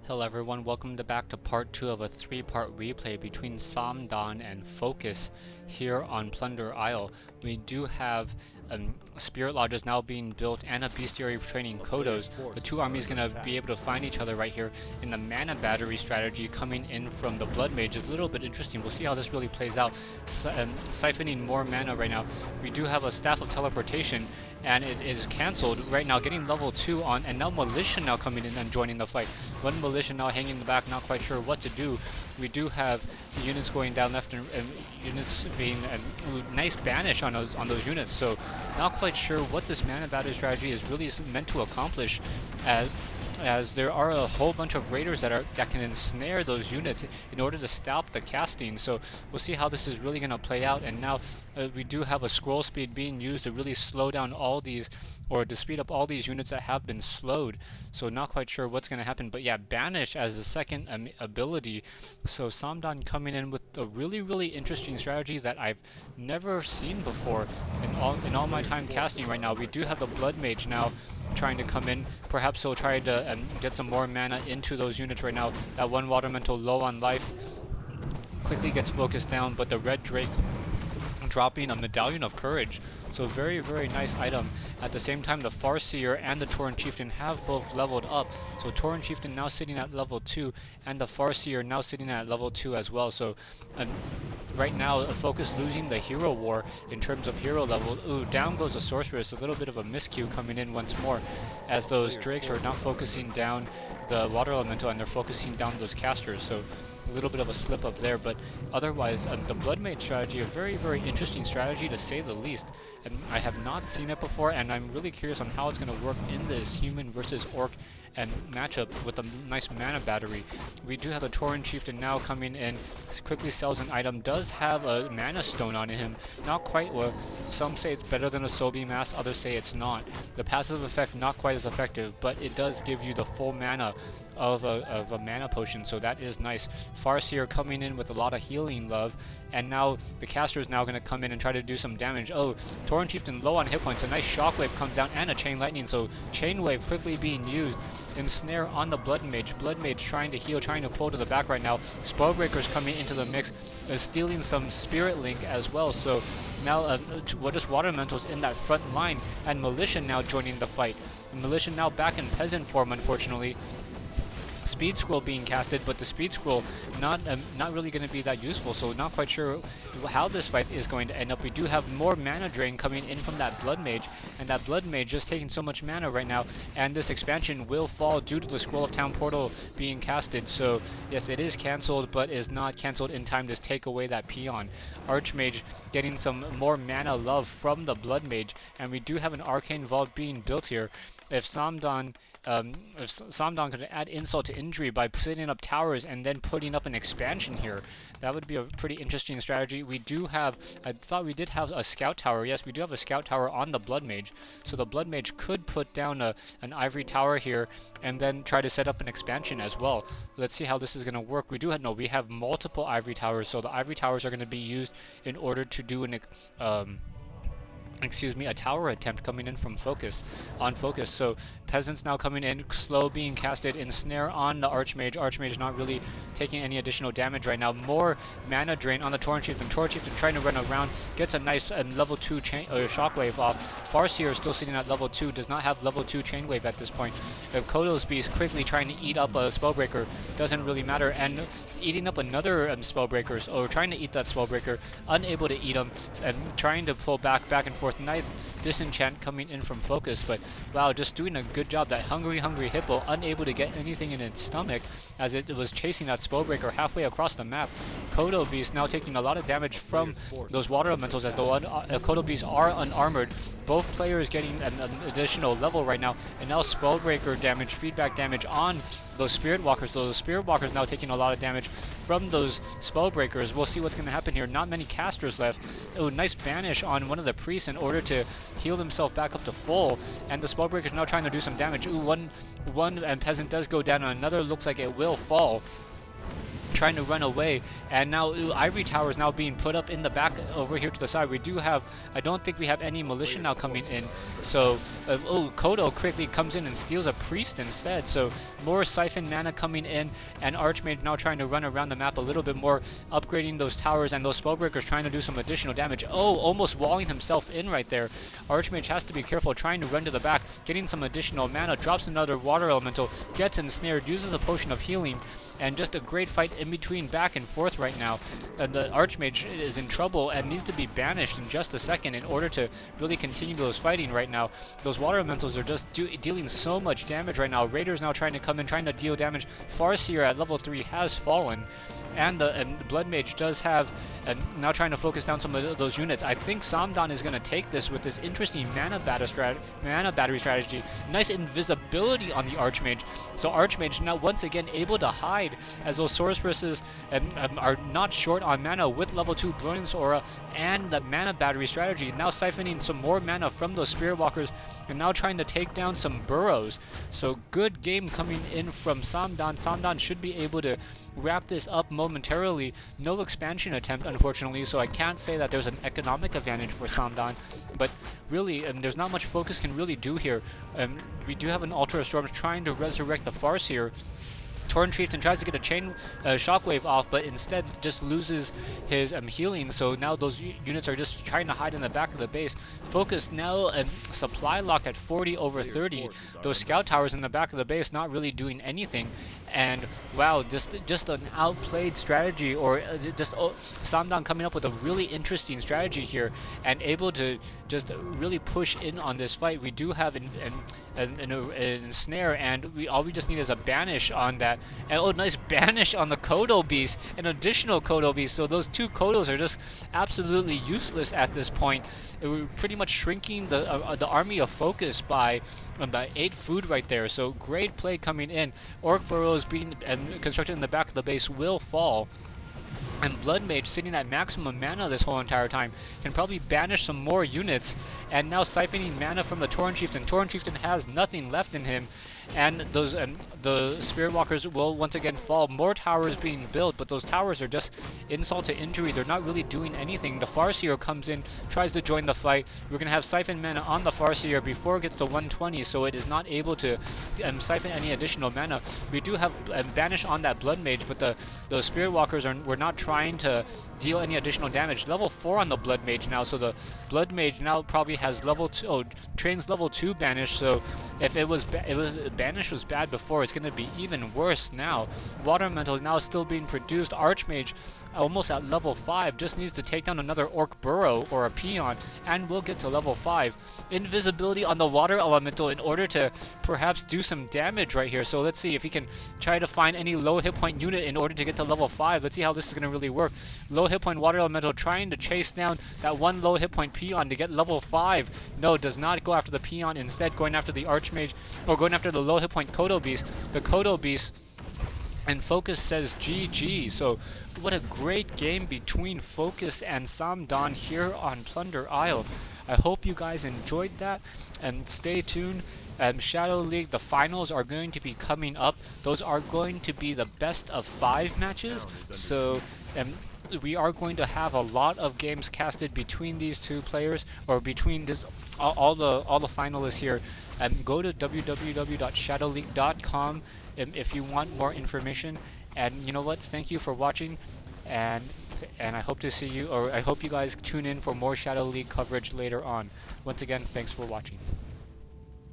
Hello everyone, welcome back to part 2 of a 3-part replay between 2of2 and Focus here on Plunder Isle. We do have Spirit Lodges now being built and a Bestiary training Kodos. The two armies going to be able to find each other right here, in the mana battery strategy coming in from the Blood Mage is a little bit interesting. We'll see how this really plays out. Siphoning more mana right now. We do have a Staff of Teleportation, and it is cancelled right now, getting level 2 on, and now Militia now coming in and joining the fight. One Militia now hanging in the back, not quite sure what to do. We do have units going down left and units being nice banish on those units, so not quite sure what this mana battery strategy is really meant to accomplish, as there are a whole bunch of raiders that can ensnare those units in order to stop the casting. So we'll see how this is really going to play out. And now we do have a scroll speed being used to really slow down all these, or to speed up all these units that have been slowed. So not quite sure what's going to happen, but yeah, banish as the second ability. So 2of2 coming in with a really interesting strategy that I've never seen before in all my time casting right now. We do have the Blood Mage now trying to come in. Perhaps he'll try to get some more mana into those units right now. That one Water Elemental low on life quickly gets focused down, but the Red Drake dropping a Medallion of Courage. So very nice item. At the same time, the Farseer and the Tauren Chieftain have both leveled up. So Tauren Chieftain now sitting at level 2, and the Farseer now sitting at level 2 as well. So right now, Focus losing the hero war in terms of hero level. Ooh, down goes the Sorceress. A little bit of a miscue coming in once more, as those Drakes are now focusing down the Water Elemental, and they're focusing down those casters. So a little bit of a slip up there, but otherwise the Blood Mage strategy, a very interesting strategy to say the least. And I have not seen it before, and I'm really curious on how it's going to work in this human versus orc and matchup with a nice mana battery. We do have a Tauren Chieftain now coming in, quickly sells an item, does have a mana stone on him, not quite well. Some say it's better than a Soul Beam Mass, others say it's not. The passive effect not quite as effective, but it does give you the full mana of a mana potion, so that is nice. Farseer coming in with a lot of healing love, and now the caster is now going to come in and try to do some damage. Oh, Tauren Chieftain low on hit points, a nice shockwave comes down and a chain lightning, so chain wave quickly being used. Ensnare on the Blood Mage. Blood Mage trying to heal, trying to pull to the back right now. Spellbreaker's coming into the mix, stealing some Spirit Link as well. So now just Water Elementals in that front line, and Militia now joining the fight. Militia now back in Peasant form, unfortunately. Speed Scroll being casted, but the Speed Scroll not really going to be that useful, so not quite sure how this fight is going to end up. We do have more mana drain coming in from that Blood Mage, and that Blood Mage just taking so much mana right now, and this expansion will fall due to the Scroll of Town Portal being casted. So yes, it is cancelled, but is not cancelled in time to take away that peon. Archmage getting some more mana love from the Blood Mage, and we do have an Arcane Vault being built here. If 2of2 could add insult to injury by setting up towers and then putting up an expansion here, that would be a pretty interesting strategy. We do have, I thought we did have a scout tower. Yes, we do have a scout tower on the Blood Mage. So the Blood Mage could put down an ivory tower here and then try to set up an expansion as well. Let's see how this is going to work. We do have, no, we have multiple ivory towers. So the ivory towers are going to be used in order to do an a tower attempt coming in from Focus. So Peasants now coming in, slow being casted, ensnare on the Archmage. Archmage not really taking any additional damage right now. More mana drain on the Tauren Chieftain. Tauren Chieftain trying to run around, gets a nice level 2 shockwave off. Farseer is still sitting at level 2, does not have level 2 chain wave at this point. Kodos Beast quickly trying to eat up a Spellbreaker, doesn't really matter, and eating up another Spellbreaker, or trying to eat that Spellbreaker, unable to eat him, and trying to pull back and forth. Nice disenchant coming in from Focus, but wow, just doing a good job. That hungry Hippo unable to get anything in its stomach as it was chasing that Spellbreaker halfway across the map. Kodo Beast now taking a lot of damage from those Water Elementals, as the Kodo Beasts are unarmored. Both players getting an additional level right now, and now Spellbreaker damage, feedback damage on those Spirit Walkers. Those Spirit Walkers now taking a lot of damage from those Spellbreakers. We'll see what's going to happen here. Not many casters left. Oh, nice banish on one of the priests in order to heal himself back up to full, and the Spellbreaker's now trying to do some damage. Ooh, one and Peasant does go down, and another looks like it will fall. trying to run away, and now Ivory Tower is now being put up in the back over here to the side. We do have, I don't think we have any militia now coming in, so Kodo quickly comes in and steals a priest instead, so more siphon mana coming in, and Archmage now trying to run around the map a little bit more, upgrading those towers, and those Spellbreakers trying to do some additional damage. Almost walling himself in right there. Archmage has to be careful, trying to run to the back, getting some additional mana, drops another Water Elemental, gets ensnared, uses a potion of healing, and just a great fight in between, back and forth right now. And the Archmage is in trouble and needs to be banished in just a second in order to really continue those fighting right now. Those Water Elementals are just dealing so much damage right now. Raiders now trying to come in, trying to deal damage. Farseer at level 3 has fallen. And the Blood Mage does have, now trying to focus down some of those units. I think Samdan is going to take this with this interesting mana battery strategy. Nice invisibility on the Archmage. So Archmage now once again able to hide as those Sorceresses are not short on mana with level 2 Brilliance Aura and the mana battery strategy. Now siphoning some more mana from those Spirit Walkers and now trying to take down some Burrows. So good game coming in from Samdan. Samdan should be able to wrap this up momentarily. No expansion attempt, unfortunately, so I can't say that there's an economic advantage for Samdan, but really there's not much Focus can really do here. We do have an Altar of Storms trying to resurrect the Farseer. Torn Chieftain tries to get a chain shockwave off, but instead just loses his healing, so now those units are just trying to hide in the back of the base. Focus now supply locked at 40 over 30. Those scout towers in the back of the base not really doing anything, and wow, just an outplayed strategy, or Samdan coming up with a really interesting strategy here and able to just really push in on this fight. We do have an snare, and all we just need is a banish on that. And nice banish on the Kodo Beast, an additional Kodo Beast. So those two Kodos are just absolutely useless at this point. We're pretty much shrinking the army of Focus by 8 food right there. So great play coming in. Orc Burrows being constructed in the back of the base will fall. And Blood Mage sitting at maximum mana this whole entire time can probably banish some more units, and now siphoning mana from the Tauren Chieftain. Tauren Chieftain has nothing left in him, and those the Spirit Walkers will once again fall. More towers being built, but those towers are just insult to injury. They're not really doing anything. The Farseer comes in, tries to join the fight. We're going to have siphon mana on the Farseer before it gets to 120, so it is not able to siphon any additional mana. We do have banish on that Blood Mage, but the Spirit Walkers were not trying to deal any additional damage. Level 4 on the Blood Mage now, so the Blood Mage now probably has level 2, trains level 2 banish, so if banish was bad before, it's going to be even worse now. Water Elemental is now still being produced. Archmage almost at level 5, just needs to take down another Orc Burrow or a Peon, and we'll get to level 5. Invisibility on the Water Elemental in order to perhaps do some damage right here. So let's see if he can try to find any low hit point unit in order to get to level 5. Let's see how this is going to really work. Low hit point Water Elemental trying to chase down that one low hit point Peon to get level 5. No, does not go after the Peon, instead going after the Archmage, or going after the low hit point Kodo Beast. The Kodo Beast, and Focus says GG. So what a great game between Focus and Samdan here on Plunder Isle. I hope you guys enjoyed that, and stay tuned. Shadow League, the finals are going to be coming up. Those are going to be the best of 5 matches, so we are going to have a lot of games casted between these two players, or between this all the finalists here. Go to www.shadowleague.com if you want more information. And you know what? Thank you for watching, and I hope to see you, or I hope you guys tune in for more Shadow League coverage later on. Once again, thanks for watching.